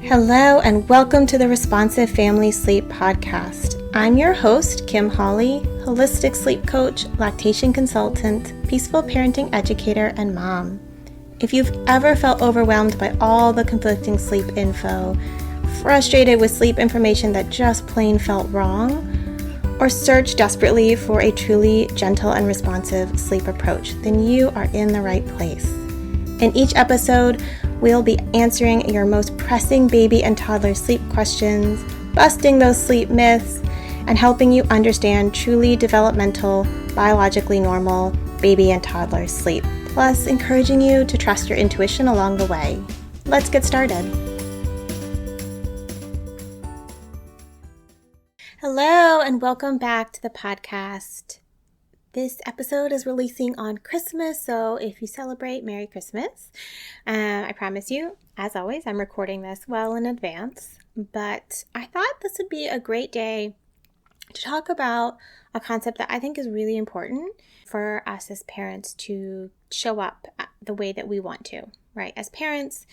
Hello and welcome to the Responsive Family Sleep Podcast. I'm your host, Kim Hawley, holistic sleep coach, lactation consultant, peaceful parenting educator, and mom. If you've ever felt overwhelmed by all the conflicting sleep info, frustrated with sleep information that just plain felt wrong, or searched desperately for a truly gentle and responsive sleep approach, then you are in the right place. In each episode, we'll be answering your most pressing baby and toddler sleep questions, busting those sleep myths, and helping you understand truly developmental, biologically normal baby and toddler sleep, plus encouraging you to trust your intuition along the way. Let's get started. Hello, and welcome back to the podcast. This episode is releasing on Christmas, so if you celebrate, Merry Christmas. I promise you, as always, I'm recording this well in advance, but I thought this would be a great day to talk about a concept that I think is really important for us as parents to show up the way that we want to, right? As parents,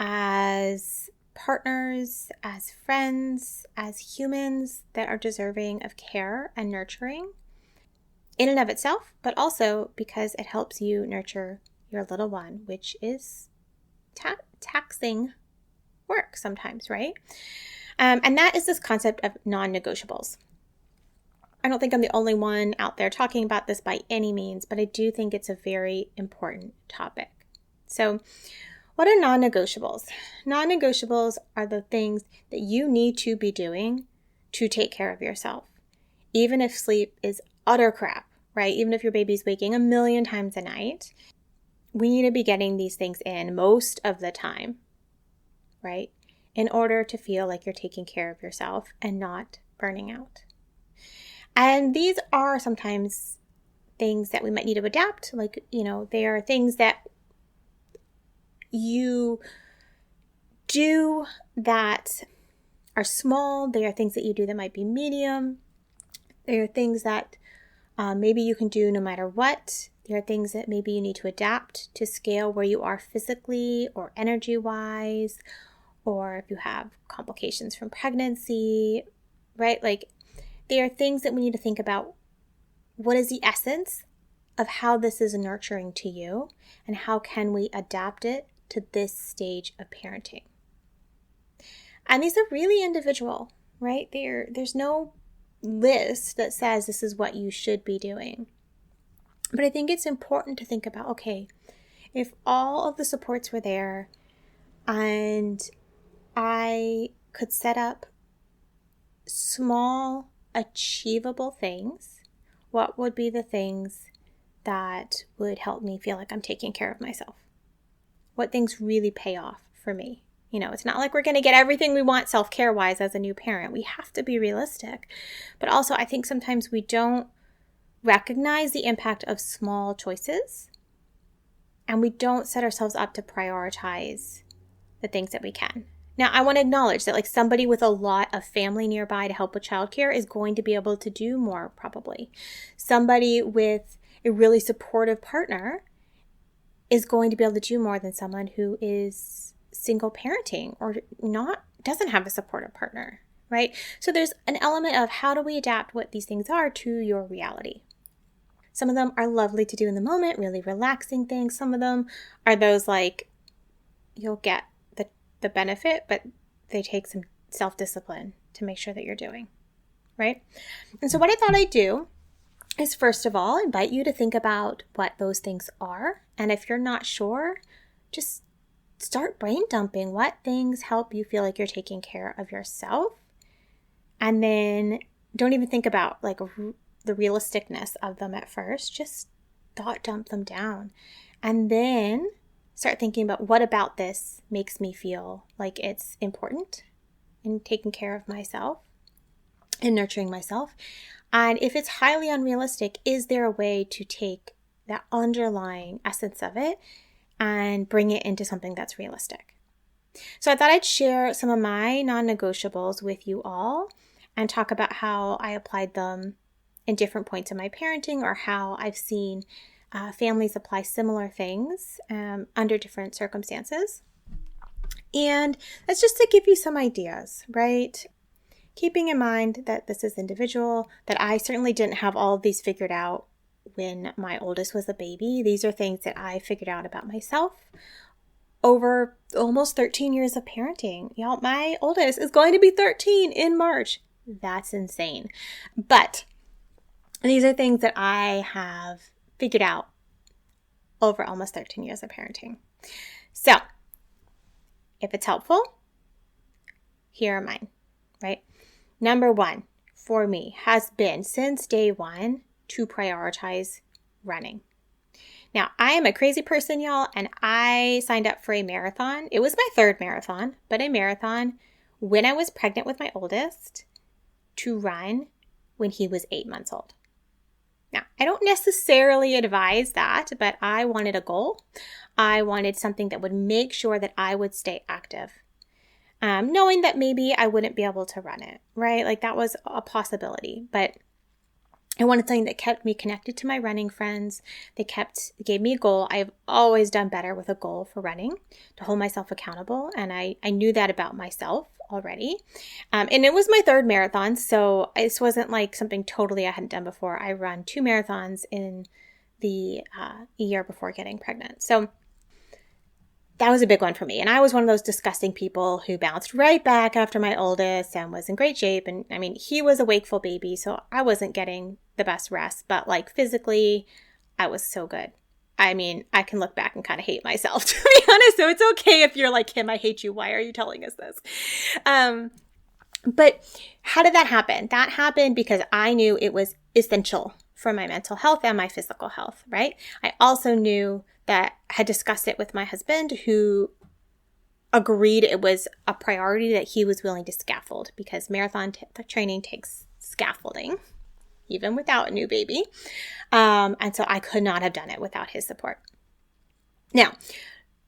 as partners, as friends, as humans that are deserving of care and nurturing in and of itself, but also because it helps you nurture your little one, which is taxing work sometimes, right? And that is this concept of non-negotiables. I don't think I'm the only one out there talking about this by any means, but I do think it's a very important topic. So what are non-negotiables? Non-negotiables are the things that you need to be doing to take care of yourself, even if sleep is utter crap, right? Even if your baby's waking a million times a night, we need to be getting these things in most of the time, right? In order to feel like you're taking care of yourself and not burning out. And these are sometimes things that we might need to adapt. Like, they are things that you do that are small. They are things that you do that might be medium. They are things that maybe you can do no matter what. There are things that maybe you need to adapt to scale where you are physically or energy-wise, or if you have complications from pregnancy, right? Like, there are things that we need to think about. What is the essence of how this is nurturing to you, and how can we adapt it to this stage of parenting? And these are really individual, right? There's no list that says this is what you should be doing. But I think it's important to think about, okay, if all of the supports were there and I could set up small, achievable things, what would be the things that would help me feel like I'm taking care of myself? What things really pay off for me? It's not like we're going to get everything we want self-care wise as a new parent. We have to be realistic. But also, I think sometimes we don't recognize the impact of small choices, and we don't set ourselves up to prioritize the things that we can. Now, I want to acknowledge that somebody with a lot of family nearby to help with childcare is going to be able to do more, probably. Somebody with a really supportive partner is going to be able to do more than someone who is single parenting or doesn't have a supportive partner, right? So there's an element of how do we adapt what these things are to your reality. Some of them are lovely to do in the moment, really relaxing things. Some of them are those you'll get the benefit, but they take some self-discipline to make sure that you're doing, right? And so what I thought I'd do is, first of all, invite you to think about what those things are. And if you're not sure, just start brain dumping. What things help you feel like you're taking care of yourself? And then don't even think about the realisticness of them at first. Just thought dump them down. And then start thinking about what about this makes me feel like it's important in taking care of myself and nurturing myself. And if it's highly unrealistic, is there a way to take that underlying essence of it and bring it into something that's realistic? So I thought I'd share some of my non-negotiables with you all and talk about how I applied them in different points in my parenting, or how I've seen families apply similar things under different circumstances. And that's just to give you some ideas, right? Keeping in mind that this is individual, that I certainly didn't have all of these figured out when my oldest was a baby. These are things that I figured out about myself over almost 13 years of parenting. Y'all, my oldest is going to be 13 in March. That's insane. But these are things that I have figured out over almost 13 years of parenting. So, if it's helpful, here are mine, right? Number one for me has been since day one to prioritize running. Now, I am a crazy person, y'all, and I signed up for a marathon. It was my third marathon, but a marathon when I was pregnant with my oldest to run when he was 8 months old. Now, I don't necessarily advise that, but I wanted a goal. I wanted something that would make sure that I would stay active, knowing that maybe I wouldn't be able to run it, right? Like that was a possibility, but I wanted something that kept me connected to my running friends. They gave me a goal. I've always done better with a goal for running to hold myself accountable. And I knew that about myself already. And it was my third marathon. So this wasn't like something totally I hadn't done before. I run 2 marathons in the year before getting pregnant. So that was a big one for me. And I was one of those disgusting people who bounced right back after my oldest and was in great shape. And I mean, he was a wakeful baby, so I wasn't getting the best rest, but like physically, I was so good. I mean, I can look back and kind of hate myself, to be honest. So it's okay if you're like, Kim, I hate you. Why are you telling us this? But how did that happen? That happened because I knew it was essential for my mental health and my physical health, right? I also knew that I had discussed it with my husband, who agreed it was a priority that he was willing to scaffold because marathon training takes scaffolding, even without a new baby. And so I could not have done it without his support. Now,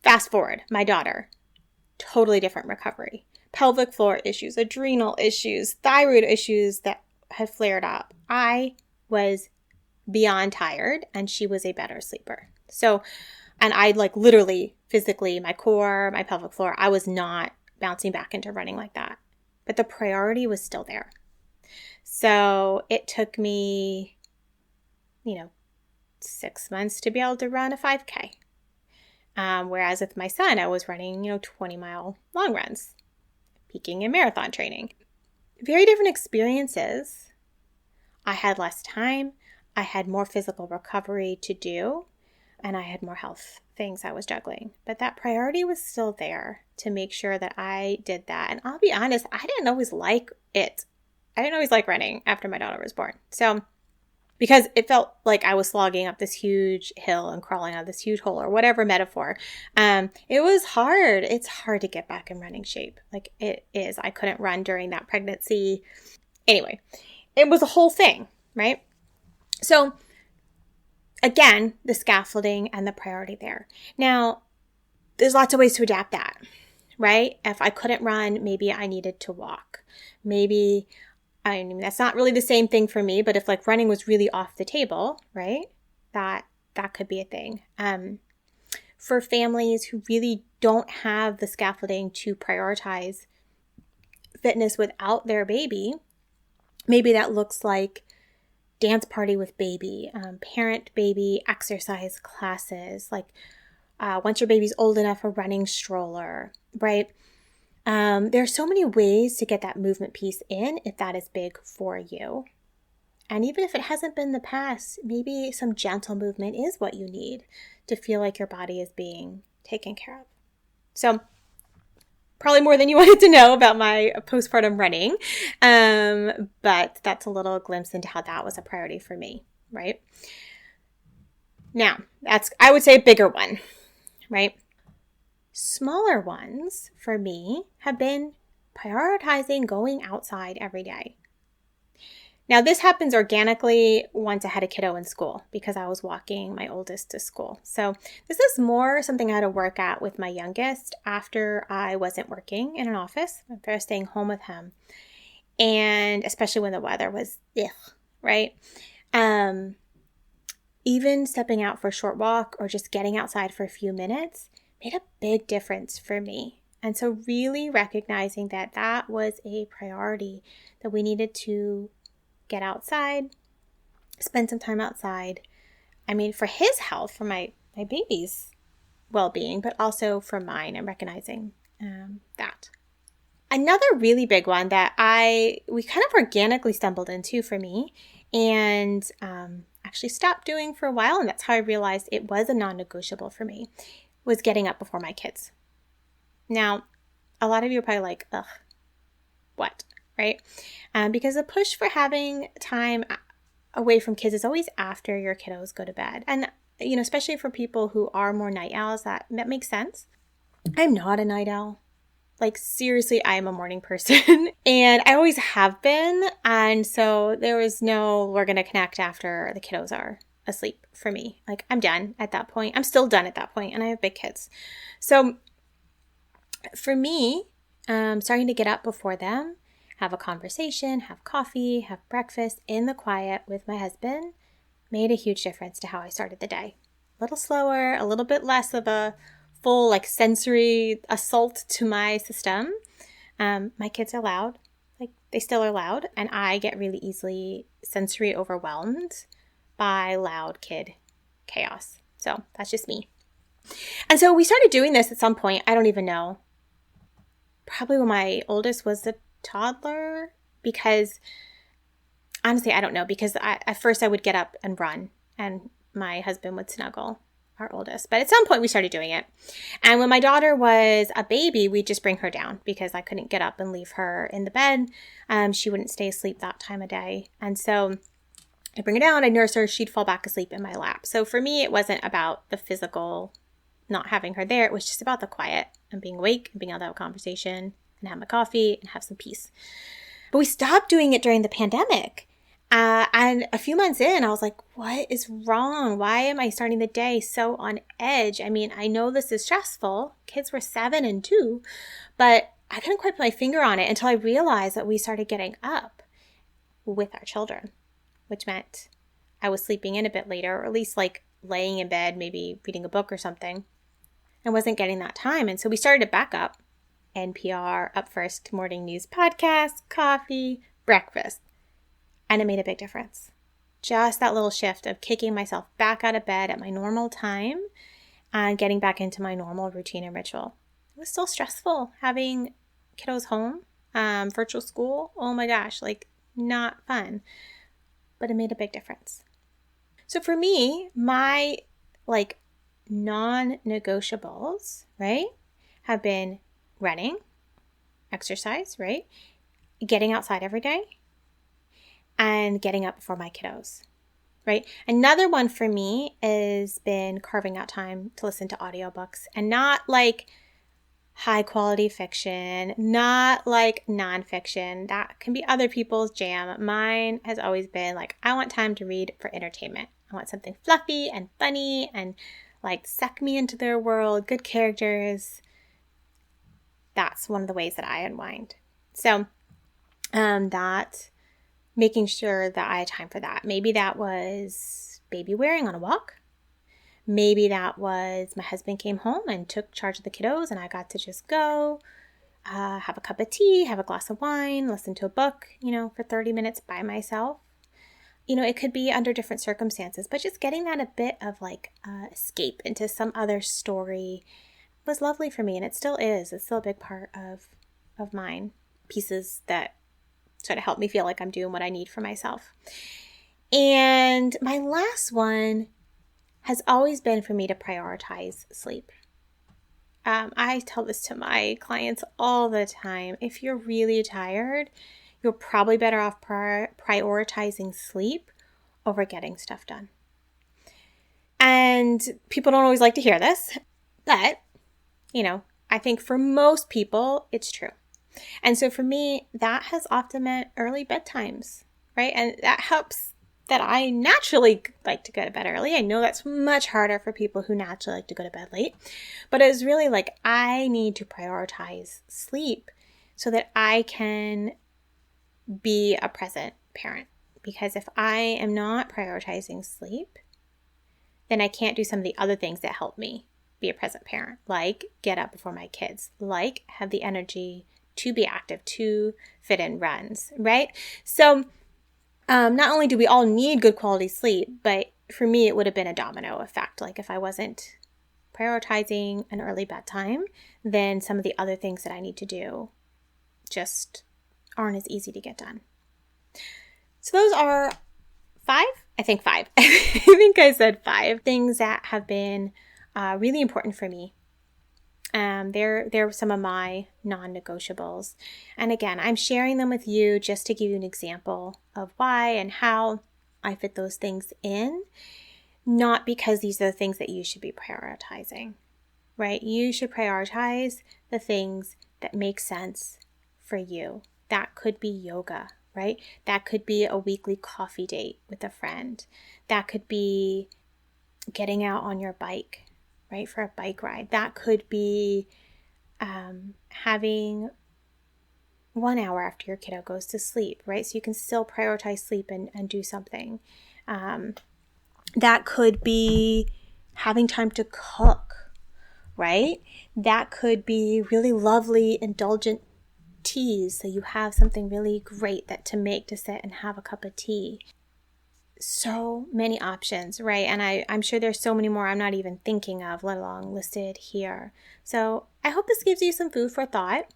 fast forward, my daughter, totally different recovery. Pelvic floor issues, adrenal issues, thyroid issues that had flared up. I was beyond tired and she was a better sleeper. So, and I like literally physically, my core, my pelvic floor, I was not bouncing back into running like that. But the priority was still there. So it took me, 6 months to be able to run a 5K. Whereas with my son, I was running, 20-mile long runs, peaking in marathon training. Very different experiences. I had less time. I had more physical recovery to do. And I had more health things I was juggling. But that priority was still there to make sure that I did that. And I'll be honest, I didn't always like it. I didn't always like running after my daughter was born. So, because it felt like I was slogging up this huge hill and crawling out this huge hole or whatever metaphor. It was hard. It's hard to get back in running shape. Like it is. I couldn't run during that pregnancy. Anyway, it was a whole thing, right? So, again, the scaffolding and the priority there. Now, there's lots of ways to adapt that, right? If I couldn't run, maybe I needed to walk. Maybe, I mean, that's not really the same thing for me, but if like running was really off the table, right? That could be a thing. For families who really don't have the scaffolding to prioritize fitness without their baby, maybe that looks like dance party with baby, parent baby exercise classes, like once your baby's old enough, a running stroller, right? There are so many ways to get that movement piece in if that is big for you. And even if it hasn't been the past, maybe some gentle movement is what you need to feel like your body is being taken care of. So probably more than you wanted to know about my postpartum running. But that's a little glimpse into how that was a priority for me, right? Now, that's, I would say, a bigger one, right? Smaller ones for me have been prioritizing going outside every day. Now, this happens organically once I had a kiddo in school because I was walking my oldest to school. So this is more something I had to work at with my youngest after I wasn't working in an office, after I was staying home with him. And especially when the weather was, right? Even stepping out for a short walk or just getting outside for a few minutes made a big difference for me. And so really recognizing that that was a priority, that we needed to get outside, spend some time outside. I mean, for his health, for my baby's well-being, but also for mine, and recognizing that. Another really big one that we kind of organically stumbled into for me, and actually stopped doing for a while, and that's how I realized it was a non-negotiable for me, was getting up before my kids. Now, a lot of you are probably like, ugh, what, right? Because the push for having time away from kids is always after your kiddos go to bed. And, especially for people who are more night owls, that makes sense. I'm not a night owl. Like, seriously, I am a morning person and I always have been. And so there was no, we're going to connect after the kiddos are asleep for me. Like, I'm done at that point. I'm still done at that point, and I have big kids. So for me, starting to get up before them, have a conversation, have coffee, have breakfast in the quiet with my husband made a huge difference to how I started the day. A little slower, a little bit less of a full sensory assault to my system. My kids are loud, they still are loud, and I get really easily sensory overwhelmed by loud kid chaos. So that's just me. And so we started doing this at some point, I don't even know, probably when my oldest was a toddler, because honestly, I don't know, because at first I would get up and run and my husband would snuggle our oldest. But at some point we started doing it. And when my daughter was a baby, we'd just bring her down because I couldn't get up and leave her in the bed. She wouldn't stay asleep that time of day. And so I'd bring her down, I'd nurse her, she'd fall back asleep in my lap. So for me, it wasn't about the physical not having her there. It was just about the quiet and being awake and being able to have a conversation and have my coffee and have some peace. But we stopped doing it during the pandemic. And a few months in, I was like, what is wrong? Why am I starting the day so on edge? I mean, I know this is stressful. Kids were 7 and 2, but I couldn't quite put my finger on it until I realized that we started getting up with our children, which meant I was sleeping in a bit later, or at least laying in bed, maybe reading a book or something. I wasn't getting that time. And so we started to back up. NPR, Up First, morning news podcast, coffee, breakfast. And it made a big difference. Just that little shift of kicking myself back out of bed at my normal time and getting back into my normal routine and ritual. It was still stressful having kiddos home, virtual school. Oh my gosh, not fun. But it made a big difference. So for me, my non-negotiables, right, have been running, exercise, right, getting outside every day, and getting up before my kiddos, right? Another one for me has been carving out time to listen to audiobooks, and not high quality fiction, not nonfiction. That can be other people's jam. Mine has always been I want time to read for entertainment. I want something fluffy and funny and suck me into their world, good characters. That's one of the ways that I unwind. So that making sure that I had time for that. Maybe that was baby wearing on a walk. Maybe that was my husband came home and took charge of the kiddos and I got to just go, have a cup of tea, have a glass of wine, listen to a book, for 30 minutes by myself. It could be under different circumstances, but just getting that a bit of escape into some other story was lovely for me. And it still is. It's still a big part of mine. Pieces that sort of help me feel like I'm doing what I need for myself. And my last one has always been for me to prioritize sleep. I tell this to my clients all the time. If you're really tired, you're probably better off prioritizing sleep over getting stuff done. And people don't always like to hear this, but, I think for most people, it's true. And so for me, that has often meant early bedtimes, right? And that helps that I naturally like to go to bed early. I know that's much harder for people who naturally like to go to bed late. But it was really I need to prioritize sleep so that I can be a present parent. Because if I am not prioritizing sleep, then I can't do some of the other things that help me be a present parent, like get up before my kids, like have the energy to be active, to fit in runs, right? So not only do we all need good quality sleep, but for me, it would have been a domino effect. Like if I wasn't prioritizing an early bedtime, then some of the other things that I need to do just aren't as easy to get done. So those are 5. I think 5. I think I said 5 things that have been really important for me. They're some of my non-negotiables. And again, I'm sharing them with you just to give you an example of why and how I fit those things in, not because these are the things that you should be prioritizing, right? You should prioritize the things that make sense for you. That could be yoga, right? That could be a weekly coffee date with a friend. That could be getting out on your bike, right, for a bike ride. That could be having 1 hour after your kiddo goes to sleep, right? So you can still prioritize sleep and do something. That could be having time to cook, right? That could be really lovely, indulgent teas. So you have something really great to make to sit and have a cup of tea. So many options, right? And I'm sure there's so many more I'm not even thinking of, let alone listed here. So I hope this gives you some food for thought.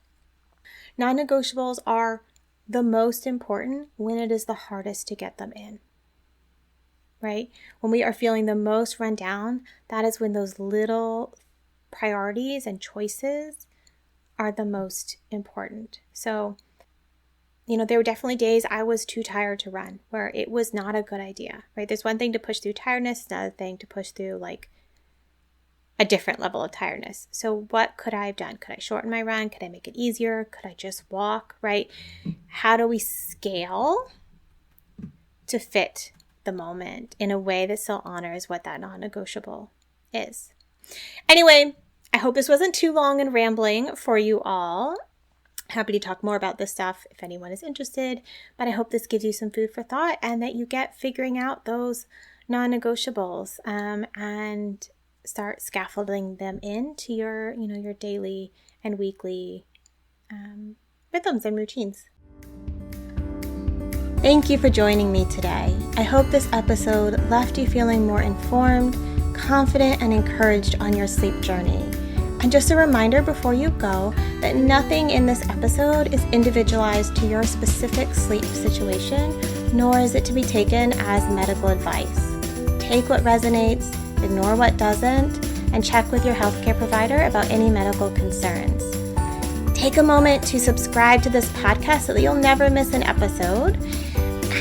Non-negotiables are the most important when it is the hardest to get them in, right? When we are feeling the most run down, that is when those little priorities and choices are the most important. So, there were definitely days I was too tired to run, where it was not a good idea, right? There's one thing to push through tiredness, another thing to push through like a different level of tiredness. So what could I have done? Could I shorten my run? Could I make it easier? Could I just walk, right? How do we scale to fit the moment in a way that still honors what that non-negotiable is? Anyway, I hope this wasn't too long and rambling for you all. Happy to talk more about this stuff if anyone is interested, but I hope this gives you some food for thought and that you get figuring out those non-negotiables and start scaffolding them into your daily and weekly rhythms and routines. Thank you for joining me today. I hope this episode left you feeling more informed, confident, and encouraged on your sleep journey. And just a reminder before you go that nothing in this episode is individualized to your specific sleep situation, nor is it to be taken as medical advice. Take what resonates, ignore what doesn't, and check with your healthcare provider about any medical concerns. Take a moment to subscribe to this podcast so that you'll never miss an episode.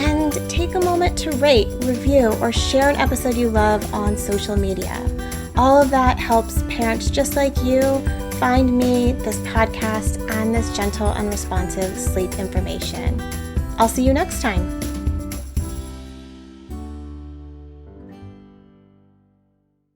And take a moment to rate, review, or share an episode you love on social media. All of that helps parents just like you find me, this podcast, and this gentle and responsive sleep information. I'll see you next time.